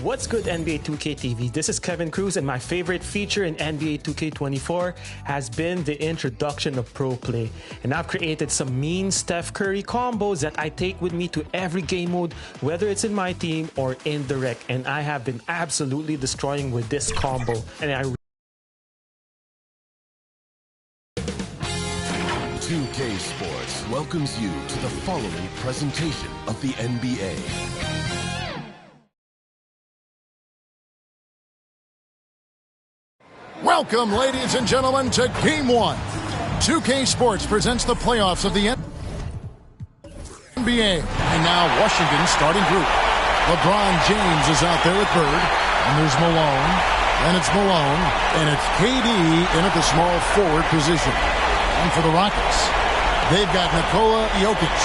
What's good, NBA 2K TV? This is Kevin Cruz, and my favorite feature in NBA 2K24 has been the introduction of Pro Play. And I've created some mean Steph Curry combos that I take with me to every game mode, whether it's in my team or in the rec. And I have been absolutely destroying with this combo. And I 2K Sports welcomes you to the following presentation of the NBA. Welcome, ladies and gentlemen, to Game 1. 2K Sports presents the playoffs of the NBA. And now Washington's starting group. LeBron James is out there with Bird. And there's Malone. And it's Malone. And it's KD in at the small forward position. And for the Rockets, they've got Nikola Jokic.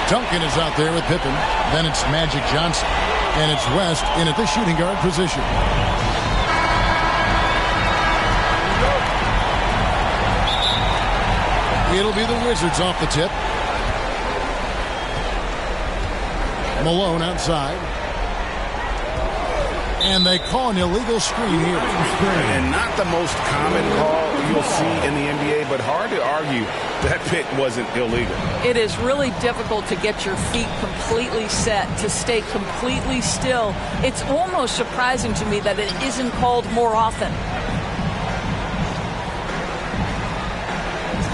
Duncan is out there with Pippen. Then it's Magic Johnson. And it's West in at the shooting guard position. It'll be the Wizards off the tip. Malone outside. And they call an illegal screen here. And not the most common call you'll see in the NBA, but hard to argue that pick wasn't illegal. It is really difficult to get your feet completely set, to stay completely still. It's almost surprising to me that it isn't called more often.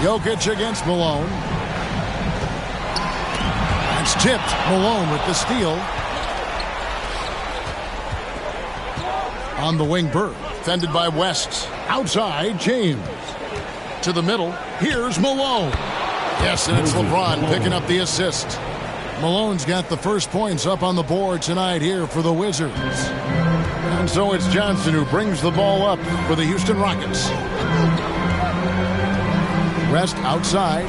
Jokic against Malone. It's tipped. Malone with the steal. On the wing, Bird. Fended by West. Outside, James. To the middle. Here's Malone. Yes, and it's LeBron picking up the assist. Malone's got the first points up on the board tonight here for the Wizards. And so it's Johnson who brings the ball up for the Houston Rockets. Rest outside.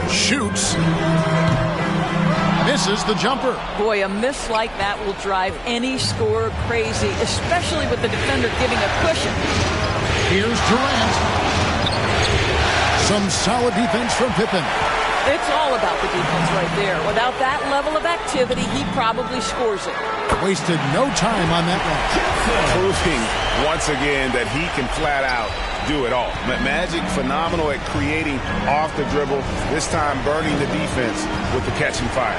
Shoots. Misses the jumper. Boy, a miss like that will drive any scorer crazy, especially with the defender giving a cushion. Here's Durant. Some solid defense from Pippen. It's all about the defense right there. Without that level of activity, he probably scores it. Wasted no time on that one. Proving once again that he can flat out do it all. Magic phenomenal at creating off the dribble, this time burning the defense with the catching fire.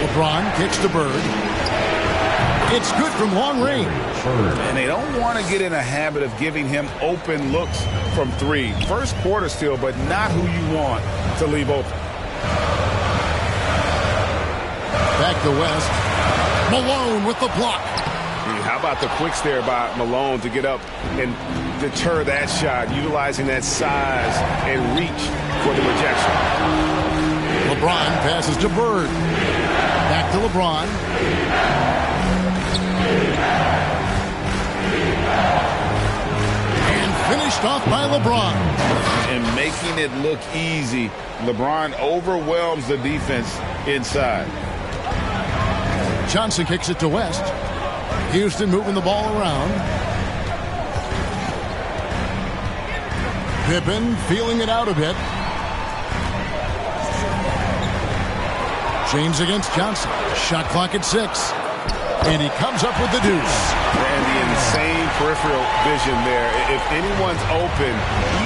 LeBron kicks to Bird. It's good from long range. And they don't want to get in a habit of giving him open looks from three. First quarter still, but not who you want to leave open. Back to West. Malone with the block. How about the quicks there by Malone to get up and deter that shot, utilizing that size and reach for the rejection. LeBron passes to Bird. Back to LeBron. And finished off by LeBron. And making it look easy, LeBron overwhelms the defense inside. Johnson kicks it to West. Houston moving the ball around. Pippen feeling it out a bit. James against Johnson. Shot clock at 6. And he comes up with the deuce. And the insane peripheral vision there. If anyone's open,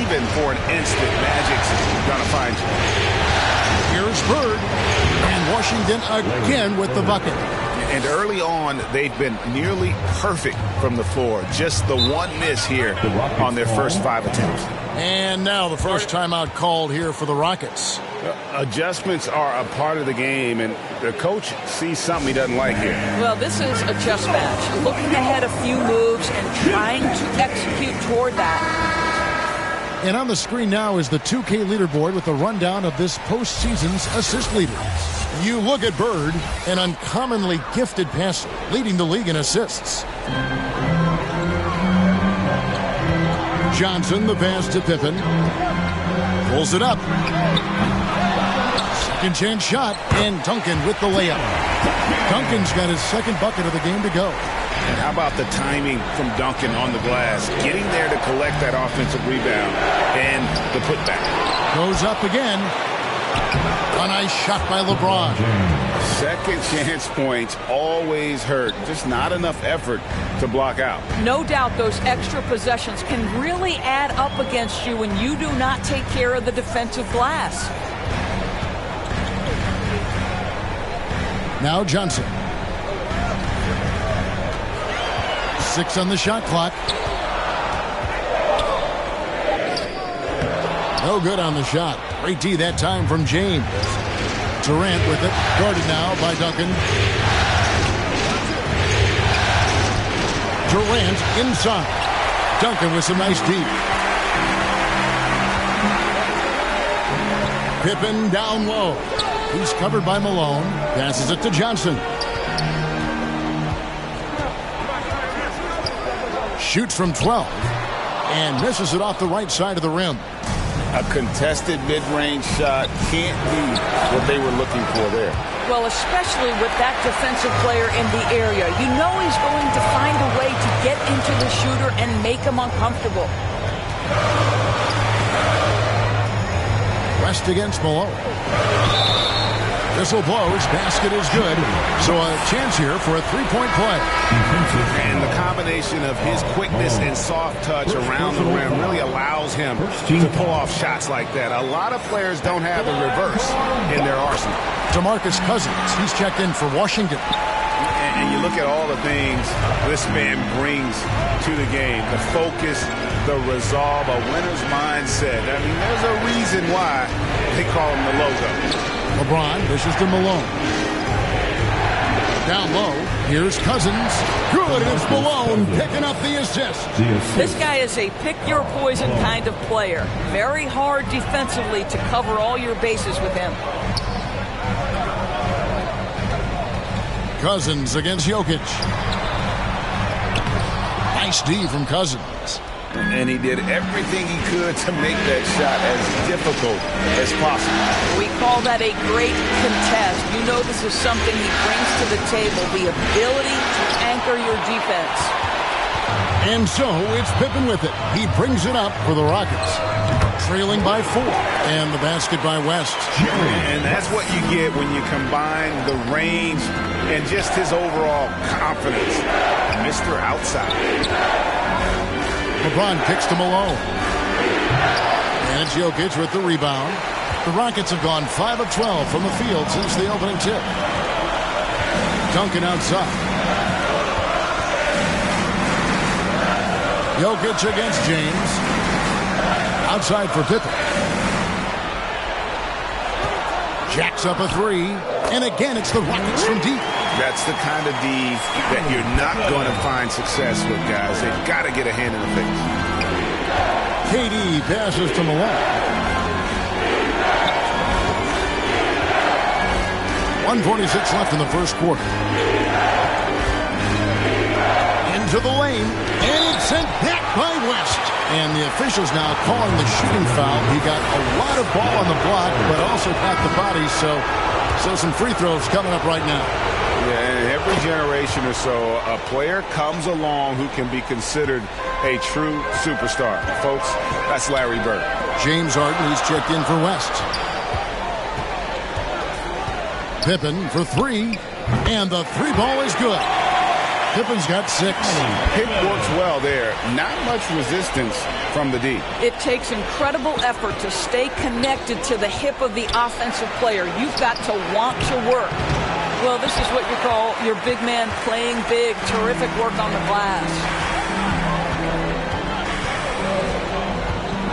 even for an instant, Magic's going to find you. Here's Bird. And Washington again with the bucket. And early on, they've been nearly perfect from the floor. Just the one miss here on their first 5 attempts. And now the first timeout called here for the Rockets. Adjustments are a part of the game, and the coach sees something he doesn't like here. Well, this is a chess match. Looking ahead a few moves and trying to execute toward that. And on the screen now is the 2K leaderboard with a rundown of this postseason's assist leaders. You look at Bird, an uncommonly gifted passer, leading the league in assists. Johnson, the pass to Pippen. Pulls it up. Second chance shot, and Duncan with the layup. Duncan's got his second bucket of the game to go. And how about the timing from Duncan on the glass? Getting there to collect that offensive rebound and the putback. Goes up again. A nice shot by LeBron. Second chance points always hurt. Just not enough effort to block out. No doubt those extra possessions can really add up against you when you do not take care of the defensive glass. Now Johnson. 6 on the shot clock. No good on the shot. Great D that time from James. Durant with it. Guarded now by Duncan. Durant inside. Duncan with some nice D. Pippen down low. He's covered by Malone. Passes it to Johnson. Shoots from 12. And misses it off the right side of the rim. A contested mid-range shot can't be what they were looking for there. Well, especially with that defensive player in the area. You know he's going to find a way to get into the shooter and make him uncomfortable. West against Malone. Whistle blows. Basket is good. So a chance here for a three-point play. And the combination of his quickness and soft touch around the rim really allows him to pull off shots like that. A lot of players don't have the reverse in their arsenal. DeMarcus Cousins. He's checked in for Washington. And you look at all the things this man brings to the game. The focus, the resolve, a winner's mindset. I mean, there's a reason why they call him the logo. LeBron dishes to Malone. Down low, here's Cousins. Good, and it's Malone picking up the assist. This guy is a pick-your-poison kind of player. Very hard defensively to cover all your bases with him. Cousins against Jokic. Nice D from Cousins. And he did everything he could to make that shot as difficult as possible. We call that a great contest. You know this is something he brings to the table, the ability to anchor your defense. And so it's Pippen with it. He brings it up for the Rockets. Trailing by 4. And the basket by West. And that's what you get when you combine the range and just his overall confidence. Mr. Outside. LeBron kicks to Malone. And it's Jokic with the rebound. The Rockets have gone 5 of 12 from the field since the opening tip. Duncan outside. Jokic against James. Outside for Pippen. Jacks up a 3. And again, it's the Rockets from deep. That's the kind of D that you're not going to find success with, guys. They've got to get a hand in the face. KD passes to Malone. 1:46 left in the first quarter. Into the lane, and it's sent back by West. And the officials now calling the shooting foul. He got a lot of ball on the block, but also caught the body, so some free throws coming up right now. Yeah, and every generation or so, a player comes along who can be considered a true superstar. Folks, that's Larry Bird. James Harden, he's checked in for West. Pippen for 3, and the 3 ball is good. Pippen's got 6. Pick works well there. Not much resistance from the D. It takes incredible effort to stay connected to the hip of the offensive player. You've got to want to work. Well, this is what you call your big man playing big. Terrific work on the glass.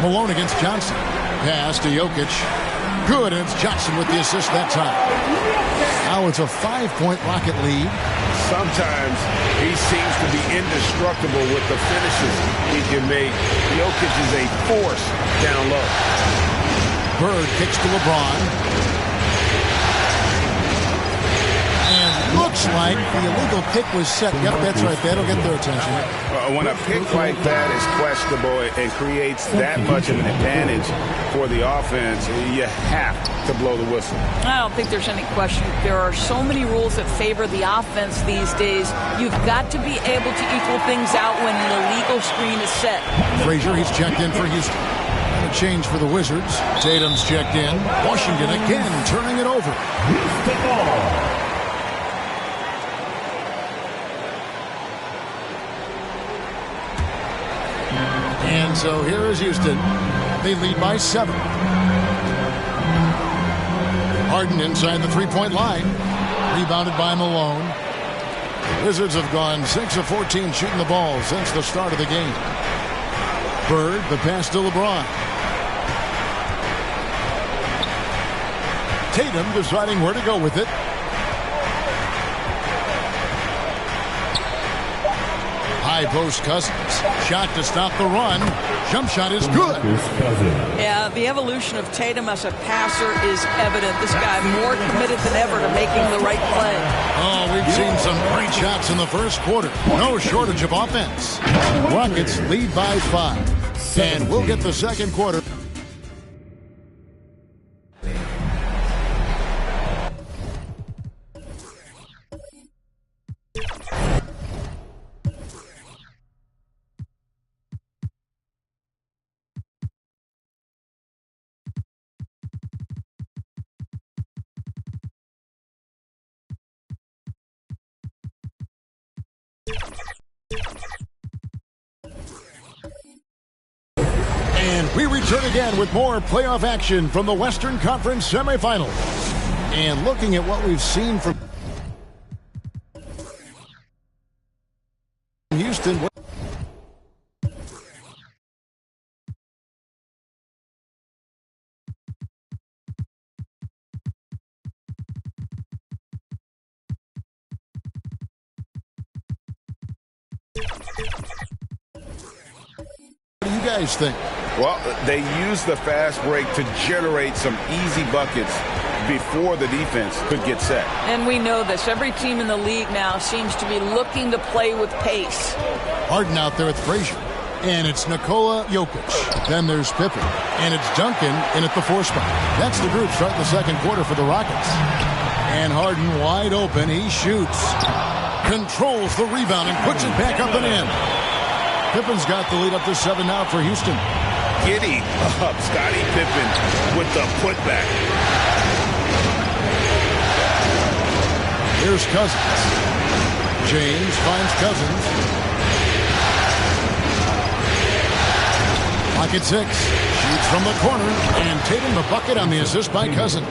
Malone against Johnson. Pass to Jokic. Good, and it's Johnson with the assist that time. Now it's a 5-point Rocket lead. Sometimes he seems to be indestructible with the finishes he can make. Jokic is a force down low. Bird kicks to LeBron. And looks like the illegal kick was set. Yep, that's right. That'll get their attention. When a pick like that is questionable and creates that much of an advantage for the offense, you have to blow the whistle. I don't think there's any question. There are so many rules that favor the offense these days. You've got to be able to equal things out when an illegal screen is set. Frazier, he's checked in for Houston. And a change for the Wizards. Tatum's checked in. Washington again turning it over. And so here is Houston. They lead by 7. Harden inside the three-point line. Rebounded by Malone. Wizards have gone 6 of 14 shooting the ball since the start of the game. Bird, the pass to LeBron. Tatum deciding where to go with it. High post Cousins. Shot to stop the run. Jump shot is good. Yeah, the evolution of Tatum as a passer is evident. This guy more committed than ever to making the right play. Oh, we've seen some great shots in the first quarter. No shortage of offense. Rockets lead by 5. And we'll get the second quarter. And we return again with more playoff action from the Western Conference semifinals. And looking at what we've seen from Houston. What do you guys think? Well, they used the fast break to generate some easy buckets before the defense could get set. And we know this. Every team in the league now seems to be looking to play with pace. Harden out there with Frazier. And it's Nikola Jokic. Then there's Pippen. And it's Duncan in at the 4 spot. That's the group starting the second quarter for the Rockets. And Harden wide open. He shoots. Controls the rebound and puts it back up and in. Pippen's got the lead up to 7 now for Houston. Giddy up, Scottie Pippen with the putback. Here's Cousins. James finds Cousins. Pocket 6. Shoots from the corner. And Tatum the bucket on the assist by Cousins.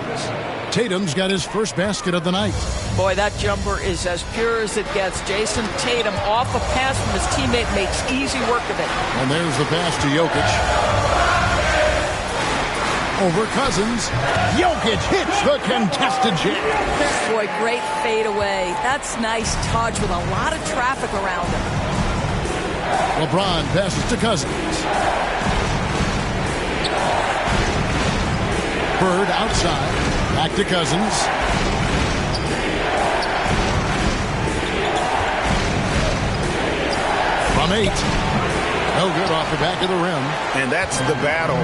Tatum's got his first basket of the night. Boy, that jumper is as pure as it gets. Jason Tatum off a pass from his teammate makes easy work of it. And there's the pass to Jokic. Over Cousins. Jokic hits the contested jam. Boy, great fade away. That's nice touch with a lot of traffic around him. LeBron passes to Cousins. Bird outside. Back to Cousins. From 8. No good off the back of the rim. And that's the battle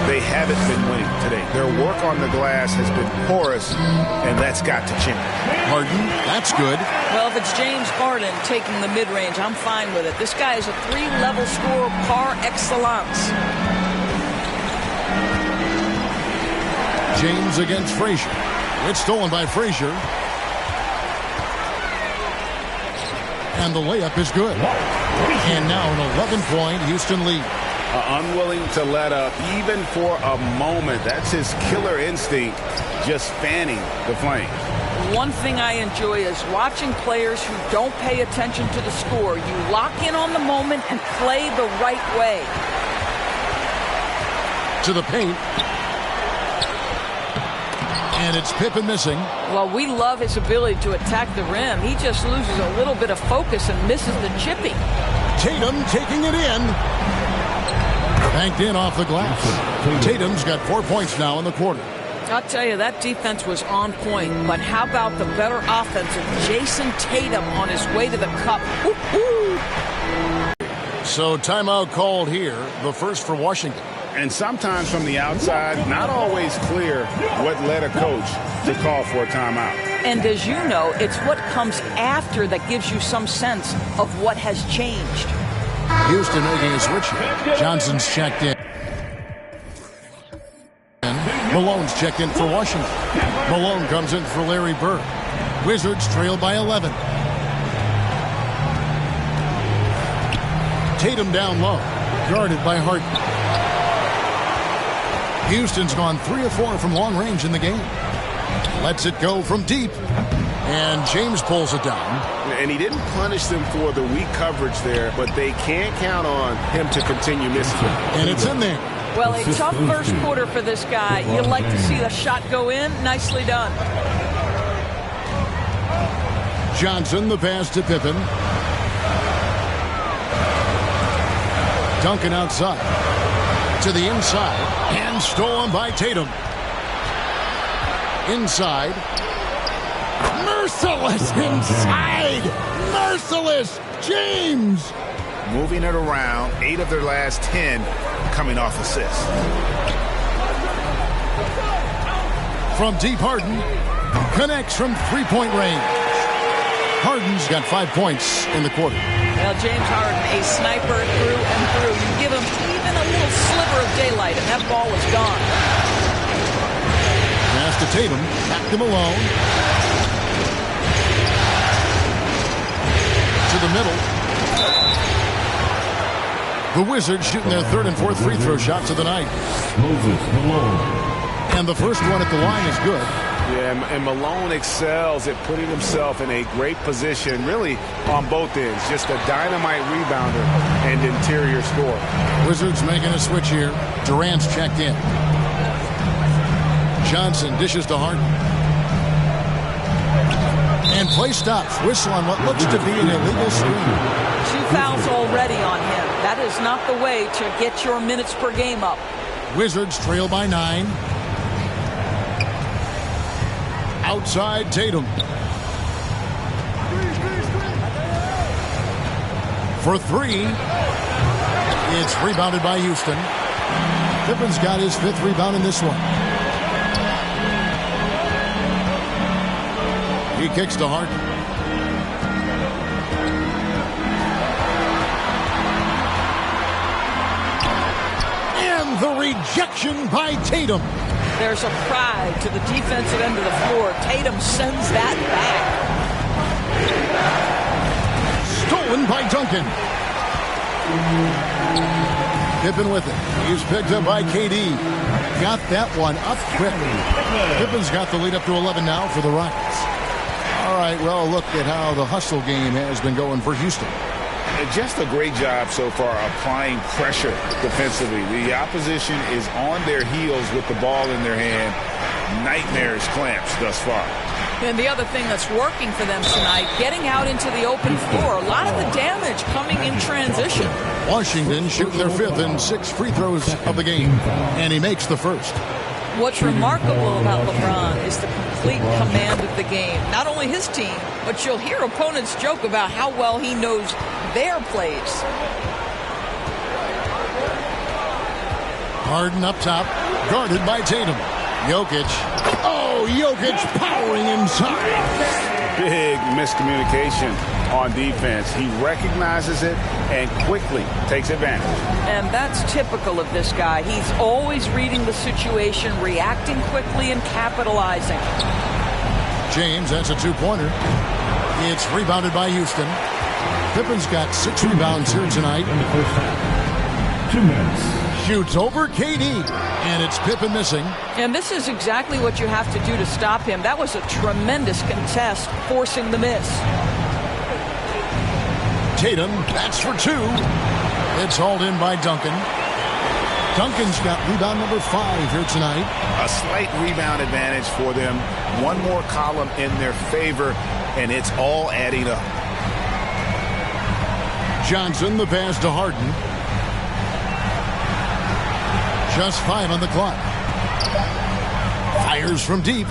they haven't been winning today. Their work on the glass has been porous, and that's got to change. Harden, that's good. Well, if it's James Harden taking the mid-range, I'm fine with it. This guy is a 3-level scorer par excellence. James against Frazier. It's stolen by Frazier. And the layup is good. And now an 11-point Houston lead. Unwilling to let up even for a moment. That's his killer instinct, just fanning the flame. One thing I enjoy is watching players who don't pay attention to the score. You lock in on the moment and play the right way. To the paint. And it's Pippen missing. Well, we love his ability to attack the rim. He just loses a little bit of focus and misses the chipping. Tatum taking it in. Banked in off the glass. Tatum's got 4 points now in the quarter. I'll tell you, that defense was on point. But how about the better offense of Jason Tatum on his way to the cup? Woo-hoo! So timeout called here, the first for Washington. And sometimes from the outside, not always clear what led a coach to call for a timeout. And as you know, it's what comes after that gives you some sense of what has changed. Houston making a switch here. Johnson's checked in. Malone's checked in for Washington. Malone comes in for Larry Bird. Wizards trail by 11. Tatum down low, guarded by Harden. Houston's gone 3 of 4 from long range in the game. Lets it go from deep. And James pulls it down. And he didn't punish them for the weak coverage there, but they can't count on him to continue missing. And it's in there. Well, a tough first quarter for this guy. You'd like to see the shot go in. Nicely done. Johnson, the pass to Pippen. Duncan outside. To the inside. And stolen by Tatum. Inside. Merciless inside. Merciless. James. Moving it around, 8 of their last 10 coming off assists. From deep, Harden connects from three-point range. Harden's got 5 points in the quarter. Well, James Harden, a sniper through and through. You give him even a little sliver of daylight, and that ball is gone. Pass to Tatum, back to Malone. To the middle. The Wizards shooting their 3rd and 4th free throw shots of the night. And the first one at the line is good. Yeah, and Malone excels at putting himself in a great position, really on both ends. Just a dynamite rebounder and interior scorer. Wizards making a switch here. Durant's checked in. Johnson dishes to Harden. And play stops. Whistle on what looks to be an illegal screen. 2 fouls already on him. That is not the way to get your minutes per game up. Wizards trail by 9. Outside Tatum. For 3. It's rebounded by Houston. Pippen's got his 5th rebound in this one. He kicks to Harden. And the rejection by Tatum. There's a pride to the defensive end of the floor. Tatum sends that back. Stolen by Duncan. Pippen with it. He's picked up by KD. Got that one up quick. Pippen's got the lead up to 11 now for the Rockets. All right, well, look at how the hustle game has been going for Houston. Just a great job so far applying pressure defensively. The opposition is on their heels with the ball in their hand. Nightmares clamps thus far. And the other thing that's working for them tonight, getting out into the open floor. A lot of the damage coming in transition. Washington shooting their 5th and 6th free throws of the game. And he makes the first. What's remarkable about LeBron is the complete command of the game. Not only his team, but you'll hear opponents joke about how well he knows their plays. Harden up top, guarded by Tatum. Jokic. Oh, Jokic powering inside. Big miscommunication on defense. He recognizes it and quickly takes advantage. And that's typical of this guy. He's always reading the situation, reacting quickly, and capitalizing. James, that's a 2-pointer. It's rebounded by Houston. Pippen's got 6 rebounds here tonight. In the first half. 2 minutes. Shoots over KD, and it's Pippen missing. And this is exactly what you have to do to stop him. That was a tremendous contest, forcing the miss. Tatum, that's for 2. It's hauled in by Duncan. Duncan's got rebound number 5 here tonight. A slight rebound advantage for them. One more column in their favor, and it's all adding up. Johnson, the pass to Harden. Just 5 on the clock. Fires from deep.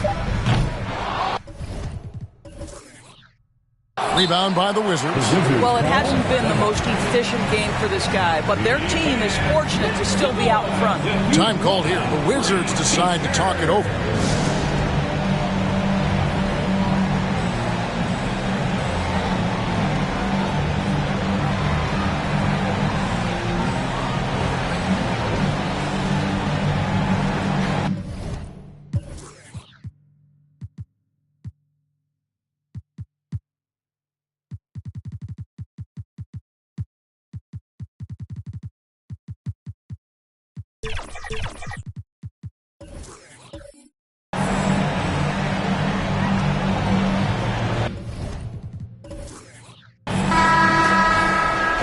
Rebound by the Wizards. Well, it hasn't been the most efficient game for this guy, but their team is fortunate to still be out in front. Time called here. The Wizards decide to talk it over.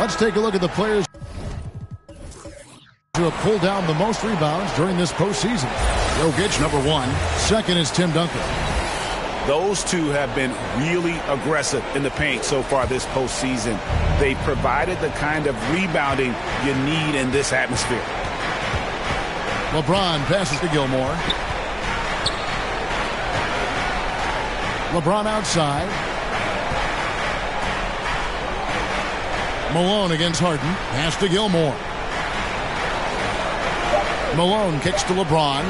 Let's take a look at the players who have pulled down the most rebounds during this postseason. Jokic, number 1. Second is Tim Duncan. Those two have been really aggressive in the paint so far this postseason. They provided the kind of rebounding you need in this atmosphere. LeBron passes to Gilmore. LeBron outside. Malone against Harden. Pass to Gilmore. Malone kicks to LeBron.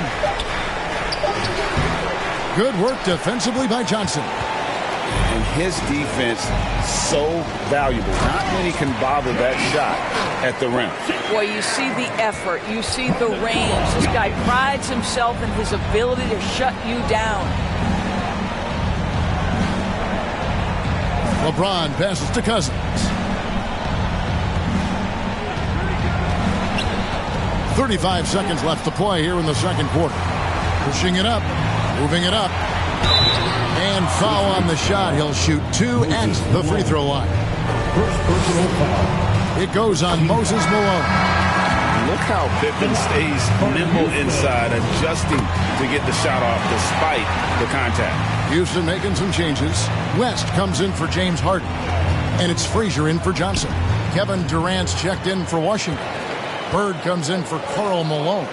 Good work defensively by Johnson. And his defense so valuable. Not many can bother that shot at the rim. Boy, you see the effort. You see the range. This guy prides himself in his ability to shut you down. LeBron passes to Cousins. 35 seconds left to play here in the second quarter. Pushing it up. Moving it up. And foul on the shot. He'll shoot 2 at the free throw line. First personal foul. It goes on Moses Malone. Look how Pippen stays nimble inside, adjusting to get the shot off despite the contact. Houston making some changes. West comes in for James Harden. And it's Frazier in for Johnson. Kevin Durant's checked in for Washington. Bird comes in for Karl Malone.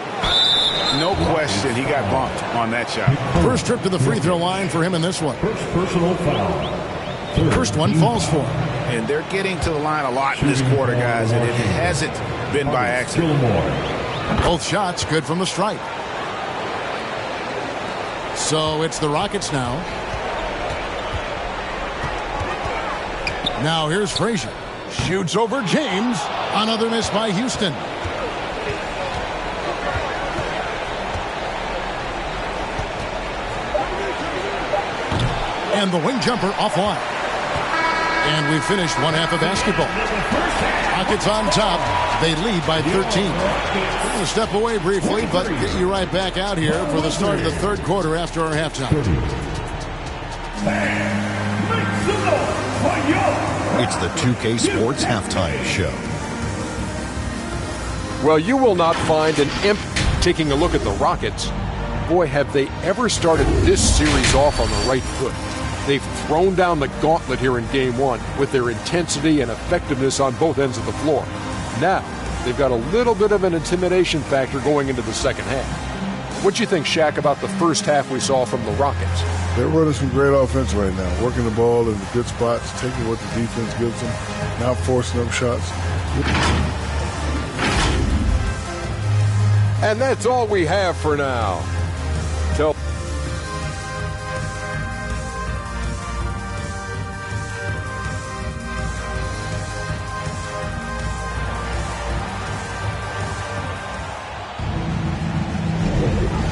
No question he got bumped on that shot. First trip to the free throw line for him in this one. First personal foul. First one falls for him. And they're getting to the line a lot in this quarter, guys, and it hasn't been by accident. Both shots good from the stripe. So it's the Rockets now. Now here's Frazier. Shoots over James. Another miss by Houston. And the wing jumper offline. And we finished one half of basketball. Rockets on top. They lead by 13. We're going to step away briefly, but get you right back out here for the start of the third quarter after our halftime. It's the 2K Sports Halftime Show. Well, you will not find an imp taking a look at the Rockets. Boy, have they ever started this series off on the right foot. They've thrown down the gauntlet here in Game 1 with their intensity and effectiveness on both ends of the floor. Now, they've got a little bit of an intimidation factor going into the second half. What do you think, Shaq, about the first half we saw from the Rockets? They're running some great offense right now, working the ball in the good spots, taking what the defense gives them, not forcing up shots. And that's all we have for now.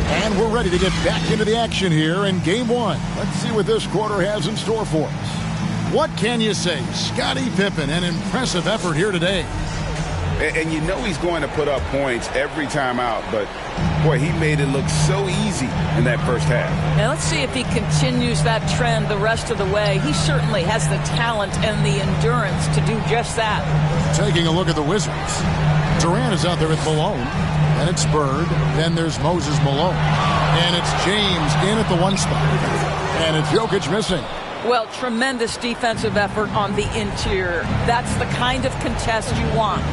And we're ready to get back into the action here in Game 1. Let's see what this quarter has in store for us. What can you say? Scottie Pippen, an impressive effort here today. And you know he's going to put up points every time out, but, boy, he made it look so easy in that first half. Now let's see if he continues that trend the rest of the way. He certainly has the talent and the endurance to do just that. Taking a look at the Wizards. Durant is out there with Malone. And it's Bird. Then there's Moses Malone. And it's James in at the one spot. And it's Jokic missing. Well, tremendous defensive effort on the interior. That's the kind of contest you want.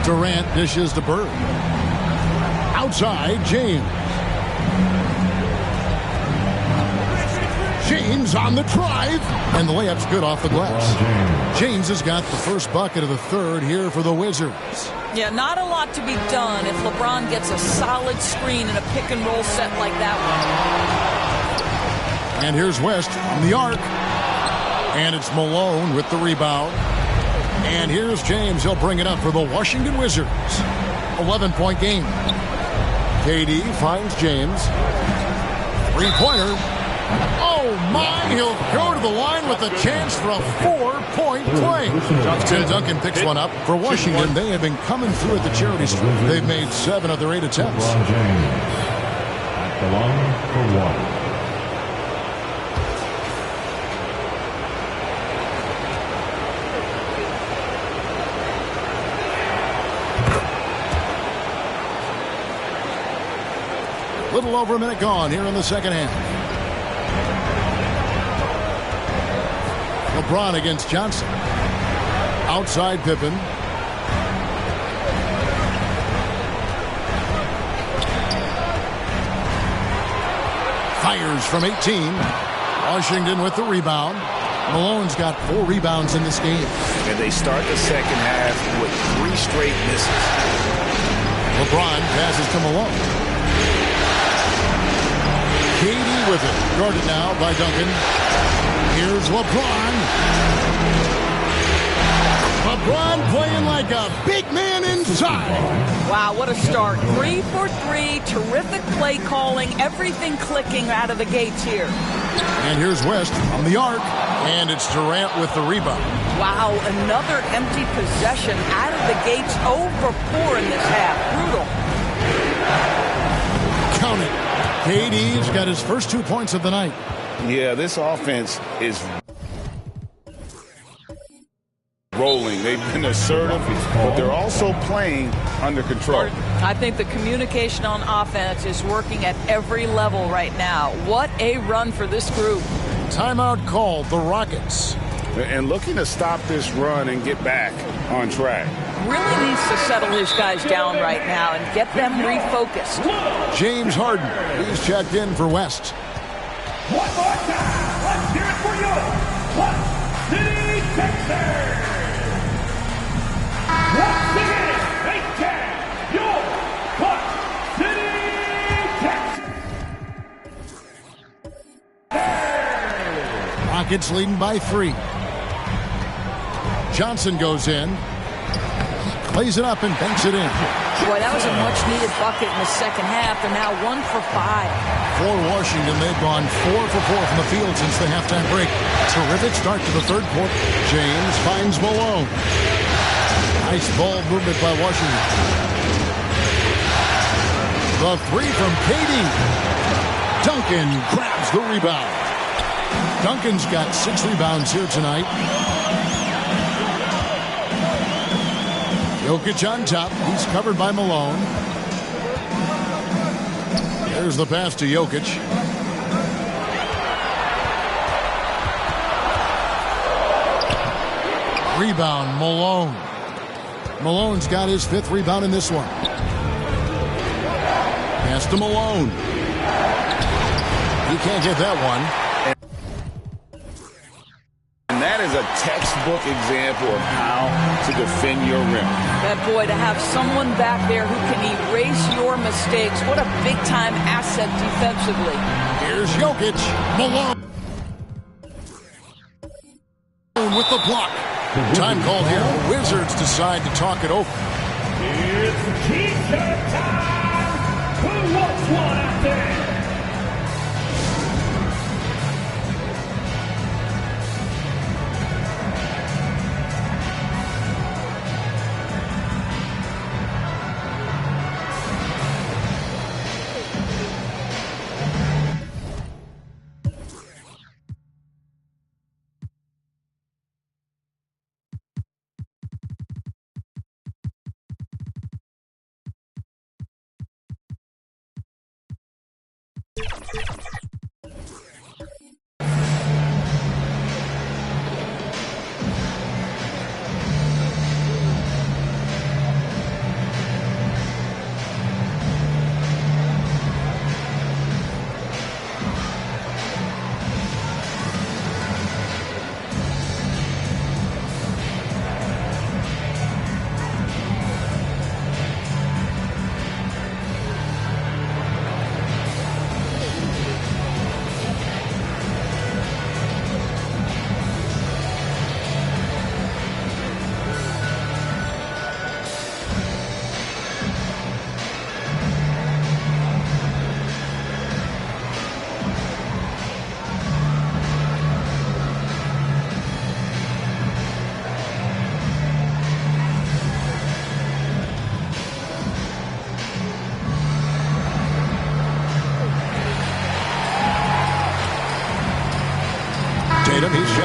Durant dishes to Bird. Outside, James. James on the drive, and the layup's good off the glass. James has got the first bucket of the third here for the Wizards. Yeah, not a lot to be done if LeBron gets a solid screen in a pick-and-roll set like that one. And here's West from the arc. And it's Malone with the rebound. And here's James. He'll bring it up for the Washington Wizards. 11-point game. KD finds James. Three-pointer. Oh, my. He'll go to the line with a chance for a 4-point play. Tim Duncan picks one up. For Washington, they have been coming through at the charity stripe. They've made 7 of their 8 attempts. LeBron James at the line for one. Little over a minute gone here in the second half. LeBron against Johnson. Outside Pippen. Fires from 18. Washington with the rebound. Malone's got 4 rebounds in this game. And they start the second half with 3 straight misses. LeBron passes to Malone. KD with it. Guarded now by Duncan. Here's LeBron. LeBron playing like a big man inside. Wow, what a start. 3 for 3. Terrific play calling. Everything clicking out of the gates here. And here's West on the arc. And it's Durant with the rebound. Wow, another empty possession out of the gates. 0 for 4 in this half. Brutal. Count it. KD's got his first 2 points of the night. Yeah, this offense is rolling. They've been assertive, but they're also playing under control. I think the communication on offense is working at every level right now. What a run for this group. Timeout called, the Rockets. And looking to stop this run and get back on track. Really needs to settle his guys down right now and get them refocused. James Harden, he's checked in for West. One more time, let's hear it for you. What City, Texas. Once again, make that your What City, Texas. Rockets leading by 3. Johnson goes in. Plays it up and banks it in. Boy, that was a much-needed bucket in the second half. They're now 1 for 5. For Washington, they've gone 4 for 4 from the field since the halftime break. Terrific start to the third quarter. James finds Malone. Nice ball movement by Washington. The 3 from KD. Duncan grabs the rebound. Duncan's got 6 rebounds here tonight. Jokic on top. He's covered by Malone. There's the pass to Jokic. Rebound, Malone. Malone's got his 5th rebound in this one. Pass to Malone. He can't get that one. And that is a textbook example of how to defend your rim. That boy, to have someone back there who can erase your mistakes. What a big-time asset defensively. Here's Jokic. Malone with the block. Time called here. The Wizards decide to talk it over. It's T-shirt time. Who wants one out there?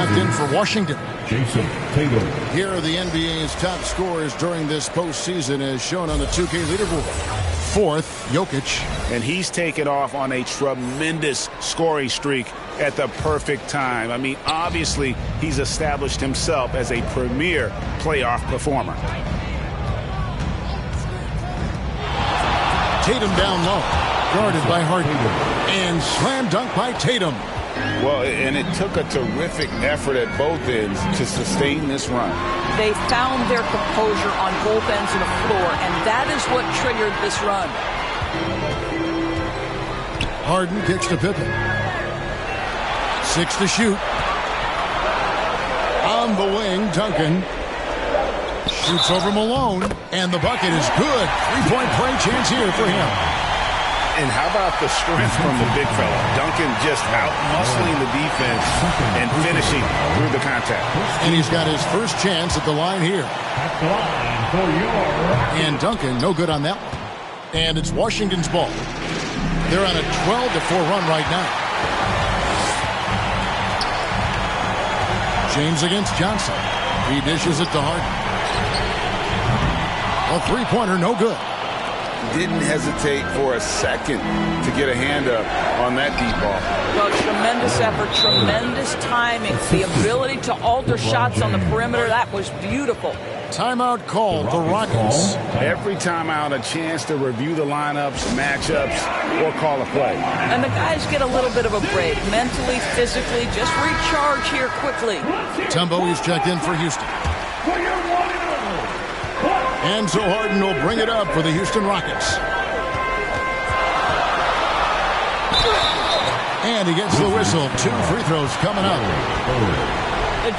checked in for Washington. Jason Tatum. Here are the NBA's top scorers during this postseason as shown on the 2K leaderboard. Fourth, Jokic. And he's taken off on a tremendous scoring streak at the perfect time. I mean, obviously, he's established himself as a premier playoff performer. Tatum down low, guarded by Harden. And slam dunk by Tatum. Well, and it took a terrific effort at both ends to sustain this run. They found their composure on both ends of the floor, and that is what triggered this run. Harden kicks to Pippen. 6 to shoot. On the wing, Duncan. Shoots over Malone, and the bucket is good. 3-point play chance here for him. And how about the strength from the big fella? Duncan just out-muscling the defense and finishing through the contact. And he's got his first chance at the line here. And Duncan, no good on that one. And it's Washington's ball. They're on a 12-4 run right now. James against Johnson. He dishes it to Harden. A three-pointer, no good. Didn't hesitate for a second to get a hand up on that deep ball. Well, tremendous effort, tremendous timing, the ability to alter shots on the perimeter. That was beautiful. Timeout called the Rockets. Every timeout, a chance to review the lineups, matchups, or call a play. And the guys get a little bit of a break, mentally, physically, just recharge here quickly. Tumbo is checked in for Houston. And so Harden will bring it up for the Houston Rockets. And he gets the whistle. 2 free throws coming up.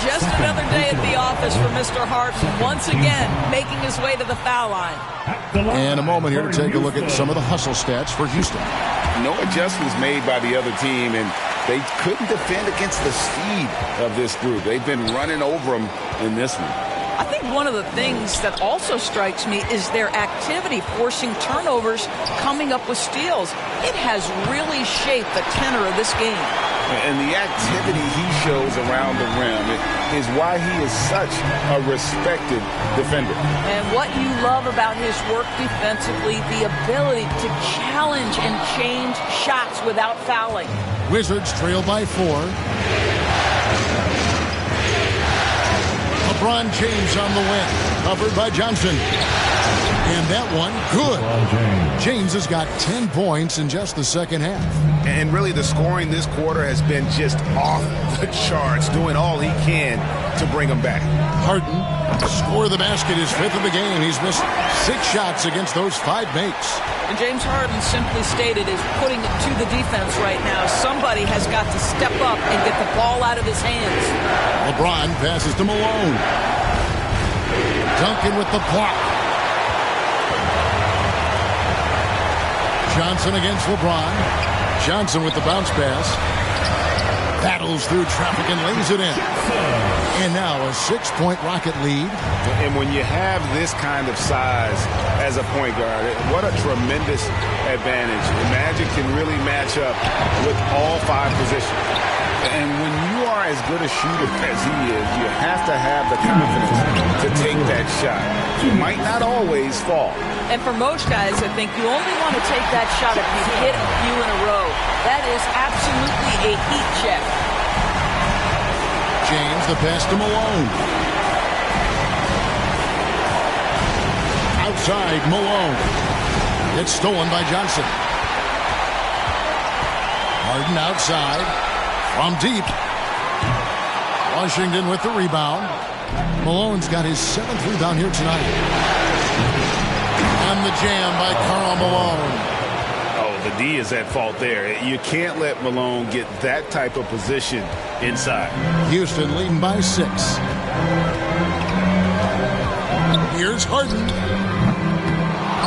Just another day at the office for Mr. Harden, once again making his way to the foul line. And a moment here to take a look at some of the hustle stats for Houston. No adjustments made by the other team, and they couldn't defend against the speed of this group. They've been running over them in this one. I think one of the things that also strikes me is their activity, forcing turnovers, coming up with steals. It has really shaped the tenor of this game. And the activity he shows around the rim is why he is such a respected defender. And what you love about his work defensively, the ability to challenge and change shots without fouling. Wizards trail by 4. LeBron James on the wing, covered by Johnson. And that one, good. James has got 10 points in just the second half. And really the scoring this quarter has been just off the charts, doing all he can to bring them back. Harden, score the basket, his 5th of the game. He's missed 6 shots against those 5 makes. And James Harden, simply stated, is putting it to the defense right now. Somebody has got to step up and get the ball out of his hands. LeBron passes to Malone. Duncan with the block. Johnson against LeBron. Johnson with the bounce pass. Battles through traffic and lays it in. And now a 6-point Rocket lead. And when you have this kind of size as a point guard, what a tremendous advantage. The Magic can really match up with all 5 positions. And when you are as good a shooter as he is, you have to have the confidence to take that shot. You might not always fall. And for most guys, I think you only want to take that shot if you hit a few in a row. That is absolutely a heat check. James, the pass to Malone. Outside, Malone. It's stolen by Johnson. Harden outside. From deep. Washington with the rebound. Malone's got his 7th rebound here tonight. And the jam by Karl Malone. Oh, the D is at fault there. You can't let Malone get that type of position inside. Houston leading by 6. Here's Harden.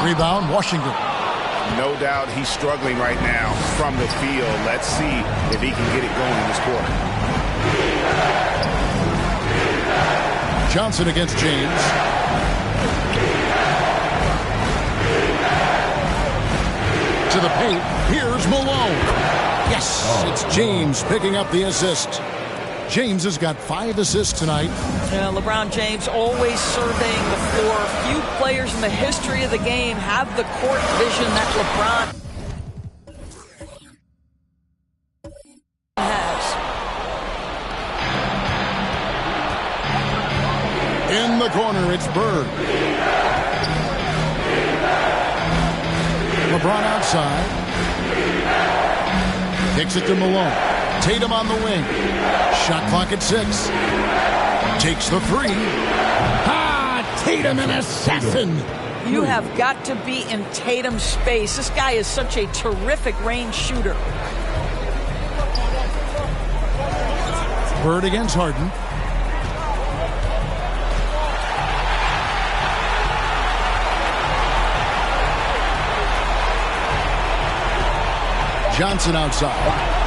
Rebound, Washington. No doubt he's struggling right now from the field. Let's see if he can get it going in this quarter. Johnson against James. To the paint. Here's Malone. Yes, it's James picking up the assist. James has got 5 assists tonight. Yeah, LeBron James always surveying the floor. Few players in the history of the game have the court vision that LeBron has. In the corner, it's Bird. LeBron outside. Kicks it to Malone. Tatum on the wing. Shot clock at 6. Takes the 3. Tatum, an assassin. You have got to be in Tatum's space. This guy is such a terrific range shooter. Bird against Harden. Johnson outside.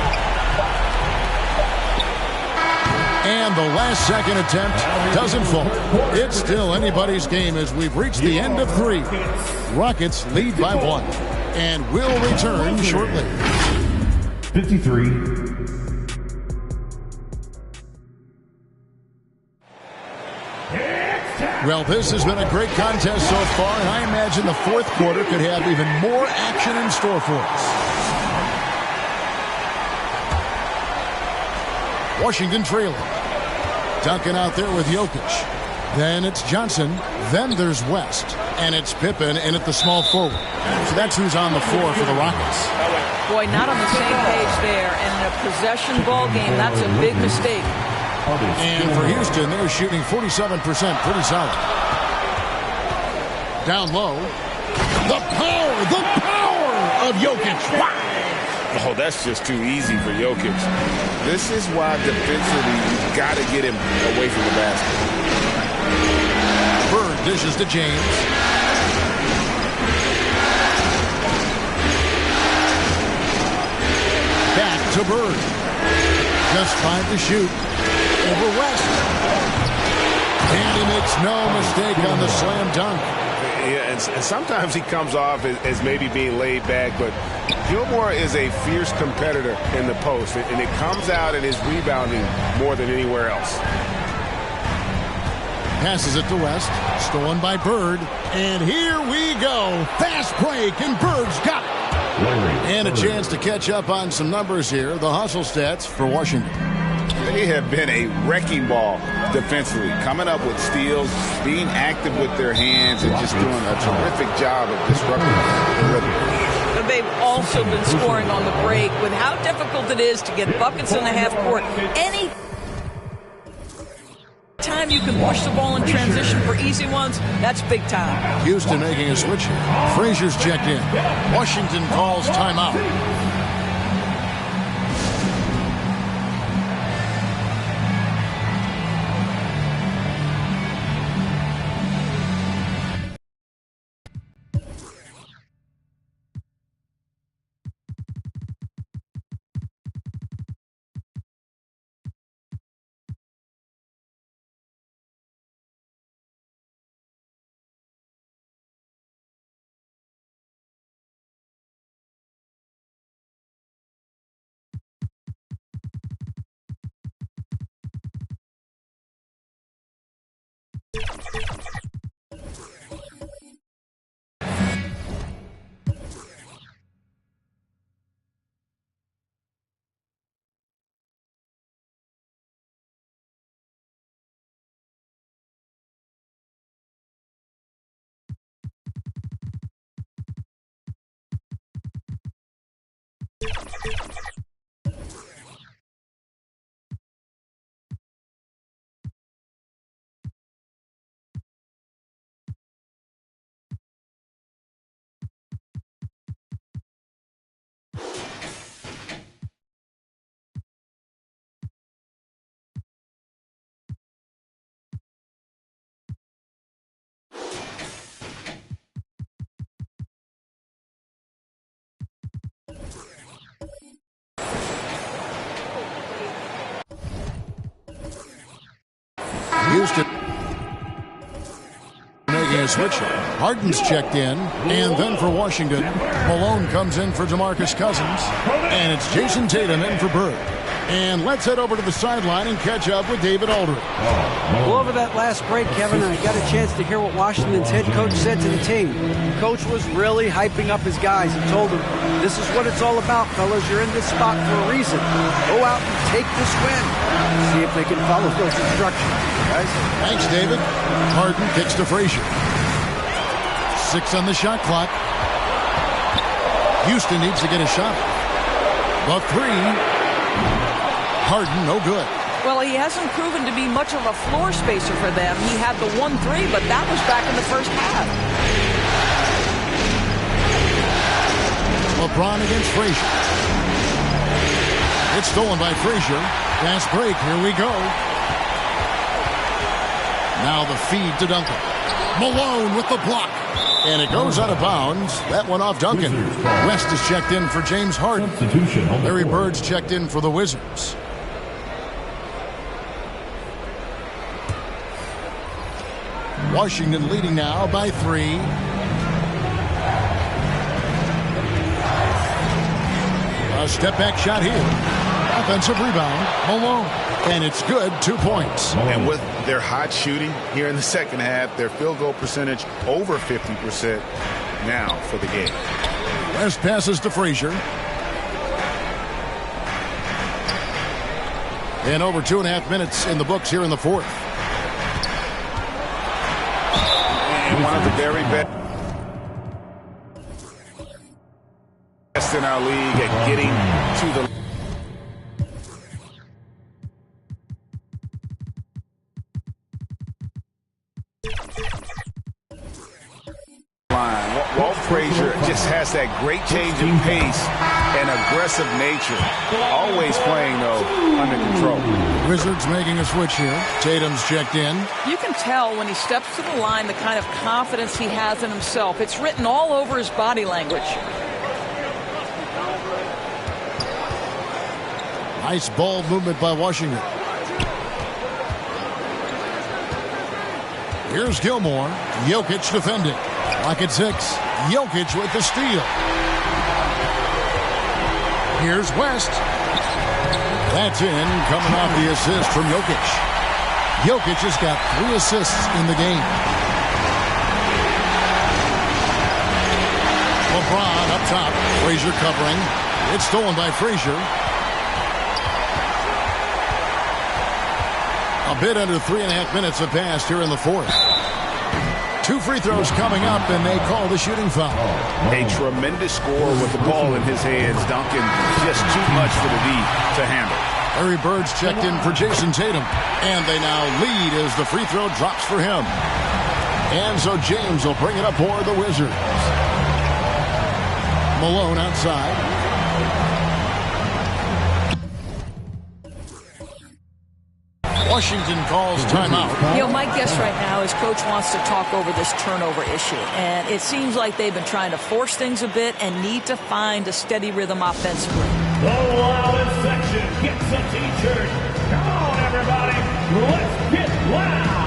And the last second attempt doesn't fall. It's still anybody's game as we've reached the end of 3. Rockets lead by 1 and will return shortly. 53. Well, this has been a great contest so far, and I imagine the 4th quarter could have even more action in store for us. Washington trailing. Duncan out there with Jokic. Then it's Johnson. Then there's West. And it's Pippen in at the small forward. So that's who's on the floor for the Rockets. Boy, not on the same page there. And in a possession ball game, that's a big mistake. And for Houston, they're shooting 47%. Pretty solid. Down low. The power of Jokic. Wow. Oh, that's just too easy for Jokic. This is why defensively you've got to get him away from the basket. Bird dishes to James. Back to Bird. Just 5 to shoot. Over West. And he makes no mistake on the slam dunk. Yeah, and sometimes he comes off as maybe being laid back, but Gilmore is a fierce competitor in the post, and it comes out in his rebounding more than anywhere else. Passes it to West, stolen by Bird, and here we go. Fast break, and Bird's got it. And a chance to catch up on some numbers here, the hustle stats for Washington. They have been a wrecking ball defensively, coming up with steals, being active with their hands, and just doing a terrific job of disrupting the rhythm. But they've also been scoring on the break with how difficult it is to get buckets in the half court. Any time you can push the ball in transition for easy ones, that's big time. Houston making a switch here. Frazier's checked in. Washington calls timeout. Houston making a switch. Harden's checked in, and then for Washington, Malone comes in for DeMarcus Cousins, and it's Jason Tatum in for Bird. And let's head over to the sideline and catch up with David Aldridge. Well, over that last break, Kevin, I got a chance to hear what Washington's head coach said to the team. Coach was really hyping up his guys and told them, this is what it's all about, fellas. You're in this spot for a reason. Go out and take this win. See if they can follow those instructions, guys. Thanks, David. Harden kicks to Frazier. 6 on the shot clock. Houston needs to get a shot. The 3. Harden, no good. Well, he hasn't proven to be much of a floor spacer for them. He had the 1-3, but that was back in the first half. LeBron against Frazier. It's stolen by Frazier. Fast break. Here we go. Now the feed to Duncan. Malone with the block. And it goes out of bounds. That one off Duncan. West is checked in for James Harden. Larry Bird's checked in for the Wizards. Washington leading now by 3. A step-back shot here. Offensive rebound. Malone. And it's good. 2 points. And with their hot shooting here in the second half, their field goal percentage over 50% now for the game. West passes to Frazier. And over 2.5 minutes in the books here in the fourth. And one of the very best in our league at getting to the line. Walt Frazier just has that great change of pace and aggressive nature. Always playing, though, under control. Wizards making a switch here. Tatum's checked in. You can tell when he steps to the line the kind of confidence he has in himself. It's written all over his body language. Nice ball movement by Washington. Here's Gilmore. Jokic defending. Lock at 6. Jokic with the steal. Here's West. That's in, coming off the assist from Jokic. Jokic has got 3 assists in the game. LeBron up top. Frazier covering. It's stolen by Frazier. A bit under 3.5 minutes have passed here in the fourth. 2 free throws coming up, and they call the shooting foul. A tremendous score with the ball in his hands. Duncan just too much for the D to handle. Larry Bird's checked in for Jason Tatum. And they now lead as the free throw drops for him. And so James will bring it up for the Wizards. Malone outside. Washington calls timeout. You know, my guess right now is Coach wants to talk over this turnover issue. And it seems like they've been trying to force things a bit and need to find a steady rhythm offensively. The loudest section gets a t-shirt. Come on, everybody. Let's get loud.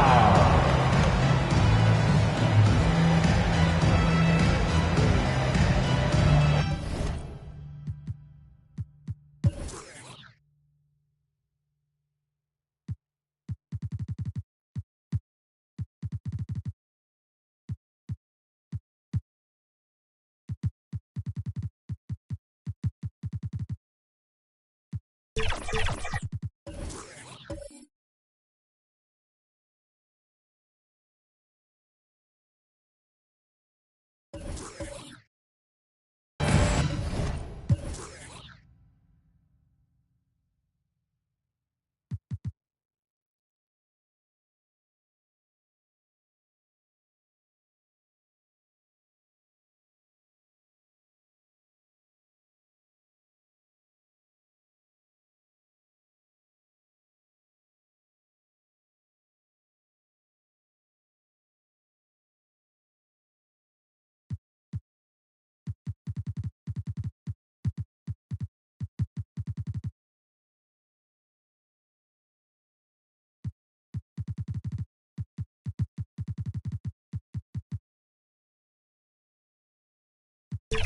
So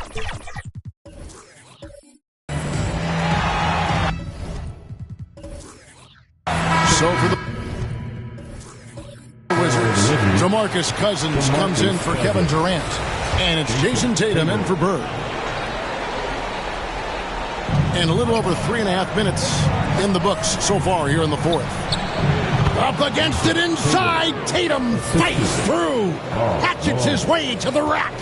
for the Wizards, DeMarcus Cousins comes in for Kevin Durant. And it's Jason Tatum in for Bird. And a little over 3.5 minutes in the books so far here in the fourth. Up against it inside. Tatum fights through. Hatchets his way to the rack.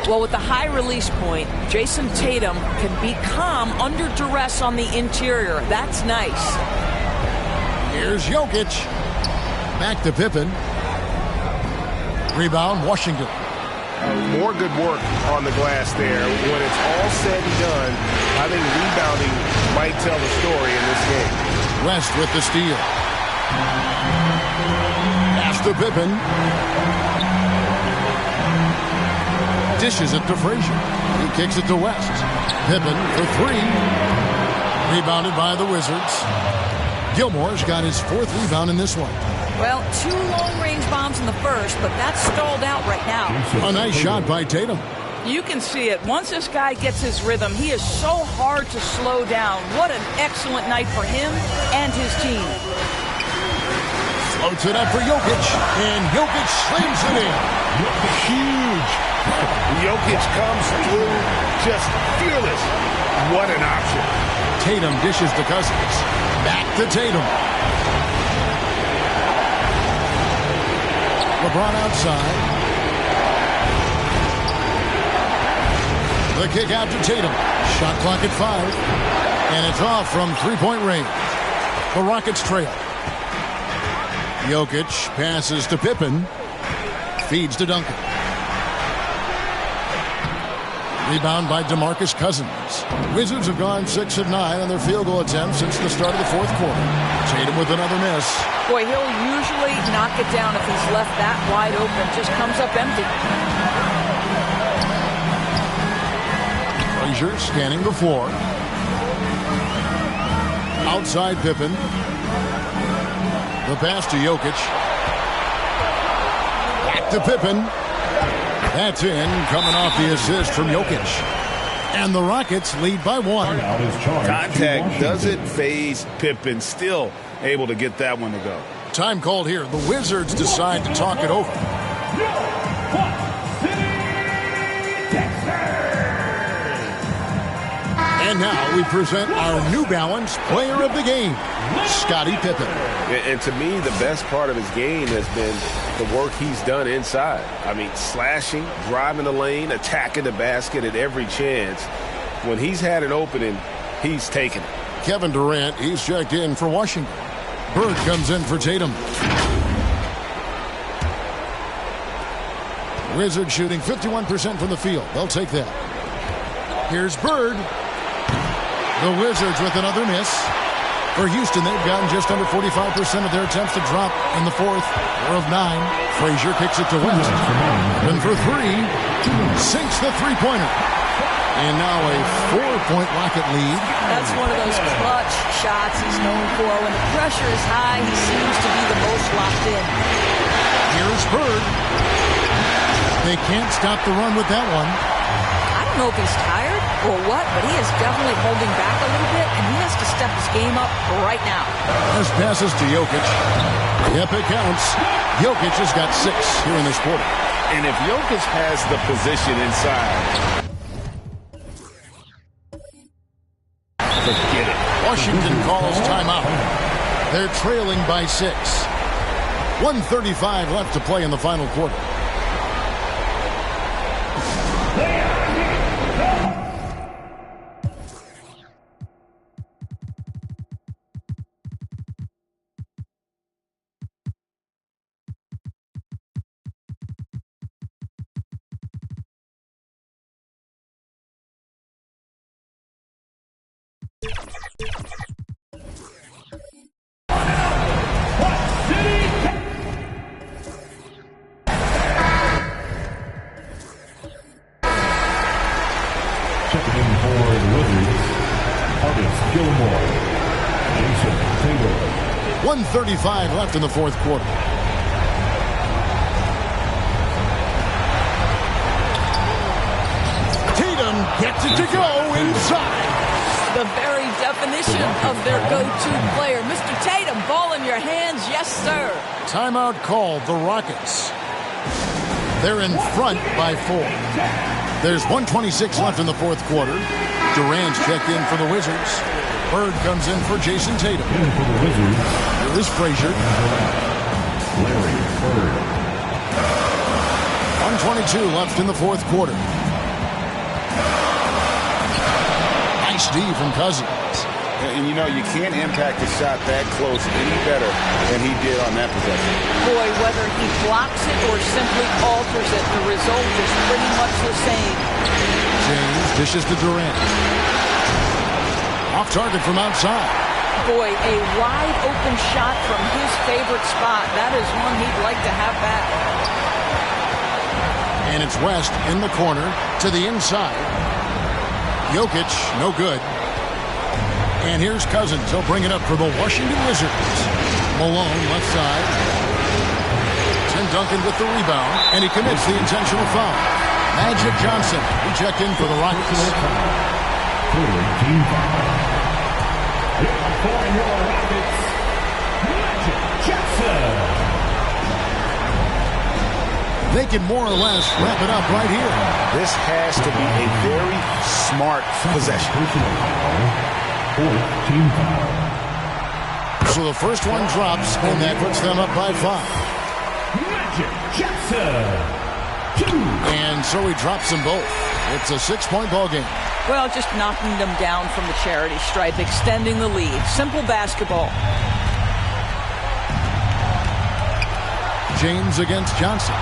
Well, with the high release point, Jason Tatum can be calm under duress on the interior. That's nice. Here's Jokic. Back to Pippen. Rebound, Washington. More good work on the glass there. When it's all said and done, I think rebounding might tell the story in this game. West with the steal. Pass to Pippen. Dishes it to Frazier. He kicks it to West. Pippen for three. Rebounded by the Wizards. Gilmore's got his fourth rebound in this one. Well, 2 long-range bombs in the first, but that's stalled out right now. A nice shot by Tatum. You can see it. Once this guy gets his rhythm, he is so hard to slow down. What an excellent night for him and his team. Floats it up for Jokic, and Jokic slams it in. Huge. Jokic comes through just fearless. What an option. Tatum dishes to Cousins. Back to Tatum. LeBron outside. The kick out to Tatum. Shot clock at 5. And it's off from three-point range. The Rockets trail. Jokic passes to Pippen. Feeds to Duncan. Rebound by DeMarcus Cousins. Wizards have gone 6 of 9 on their field goal attempts since the start of the fourth quarter. Tatum with another miss. Boy, he'll usually knock it down if he's left that wide open. Just comes up empty. Frazier scanning the floor. Outside Pippen. The pass to Jokic. Back to Pippen. That's in, coming off the assist from Jokic. And the Rockets lead by 1. Contact doesn't phase Pippen. Still able to get that one to go. Time called here. The Wizards decide to talk it over. And now we present our New Balance Player of the Game, Scottie Pippen. And to me, the best part of his game has been the work he's done inside. I mean, slashing, driving the lane, attacking the basket at every chance. When he's had an opening, he's taken it. Kevin Durant, he's checked in for Washington. Bird comes in for Tatum. Wizards shooting 51% from the field. They'll take that. Here's Bird. The Wizards with another miss. For Houston, they've gotten just under 45% of their attempts to drop in the fourth. 4 of 9. Frazier kicks it to West. And for 3, sinks the three-pointer. And now a 4-point Rocket lead. That's one of those clutch shots he's known for. When the pressure is high, he seems to be the most locked in. Here's Bird. They can't stop the run with that one. I don't know if he's tired or what, but he is definitely holding back a little bit, and he has to step his game up right now. As passes to Jokic. Yep, it counts. Jokic has got 6 here in this quarter. And if Jokic has the position inside, forget it. Washington calls timeout. They're trailing by 6. 1:35 left to play in the final quarter. Checking in for the Wizards, Artist Gilmore, Jason Tatum. 1:35 left in the fourth quarter. Tatum Gets it to go inside. The very definition of their go-to player. Mr. Tatum, ball in your hands. Yes, sir. Timeout called, the Rockets. They're in front by 4. There's 1:26 left in the fourth quarter. Durant's checked in for the Wizards. Bird comes in for Jason Tatum. Here is Frazier. 1:22 left in the fourth quarter. Nice D from Cousins. And you know, you can't impact a shot that close any better than he did on that possession. Boy, whether he blocks it or simply alters it, the result is pretty much the same. James dishes to Durant. Off target from outside. Boy, a wide open shot from his favorite spot. That is one he'd like to have back. And it's West in the corner to the inside. Jokic, no good. And here's Cousins. He'll bring it up for the Washington Wizards. Malone, left side. Tim Duncan with the rebound. And he commits the intentional foul. Magic Johnson, he checked in for the Rockets. Team foul. For your Rockets, Magic Johnson. They can more or less wrap it up right here. This has to be a very smart possession. Team foul. So the first one drops, and that puts them up by 5. Magic Johnson. 2. And so he drops them both. It's a 6-point ball game. Well, just knocking them down from the charity stripe, extending the lead. Simple basketball. James against Johnson.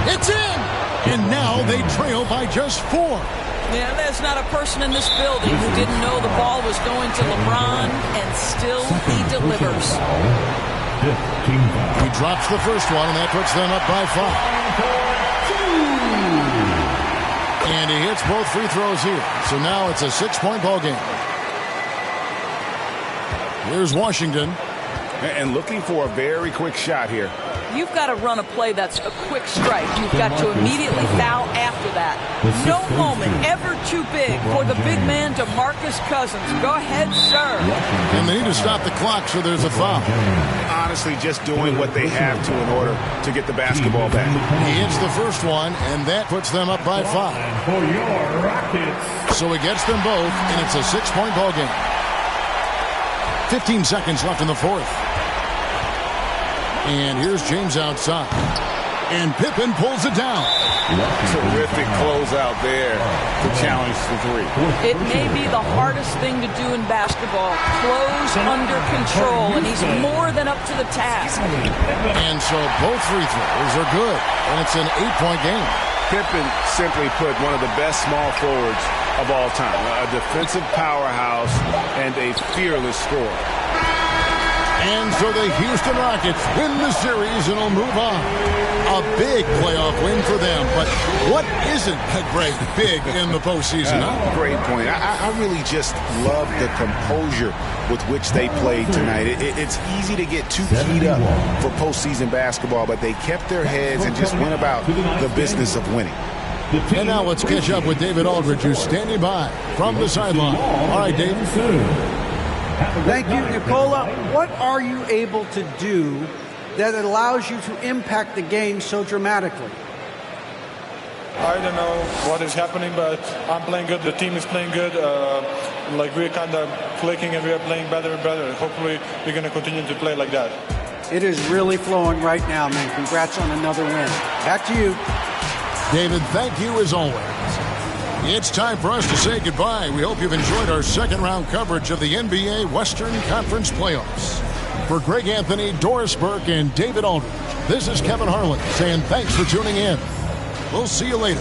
It's in! And now they trail by just 4. Yeah, there's not a person in this building who didn't know the ball was going to LeBron, and still he delivers. He drops the first one, and that puts them up by 5. And he hits both free throws here. So now it's a 6-point ball game. Here's Washington. And looking for a very quick shot here. You've got to run a play that's a quick strike. You've got to immediately foul after that. No moment ever too big for the big man, DeMarcus Cousins. Go ahead, sir. And they need to stop the clock, so there's a foul. Honestly, just doing what they have to in order to get the basketball back. He hits the first one, and that puts them up by 5. For your Rockets. So he gets them both, and it's a 6-point ball game. 15 seconds left in the fourth. And here's James outside. And Pippen pulls it down. Terrific closeout there to challenge the 3. It may be the hardest thing to do in basketball. Close under control, and he's more than up to the task. And so both free throws are good. And it's an 8-point game. Pippen, simply put, one of the best small forwards of all time. A defensive powerhouse and a fearless scorer. And so the Houston Rockets win the series and will move on. A big playoff win for them. But what isn't a great big in the postseason? Great point. I really just love the composure with which they played tonight. It's easy to get too keyed up for postseason basketball, but they kept their heads and just went about the business of winning. And now let's catch up with David Aldridge, who's standing by from the sideline. All right, David. Thank you, Nicola. What are you able to do that allows you to impact the game so dramatically? I don't know what is happening, but I'm playing good. The team is playing good. We're kind of clicking and we're playing better and better. Hopefully, we're going to continue to play like that. It is really flowing right now, man. Congrats on another win. Back to you. David, thank you as always. It's time for us to say goodbye. We hope you've enjoyed our second-round coverage of the NBA Western Conference Playoffs. For Greg Anthony, Doris Burke, and David Aldridge, this is Kevin Harlan saying thanks for tuning in. We'll see you later.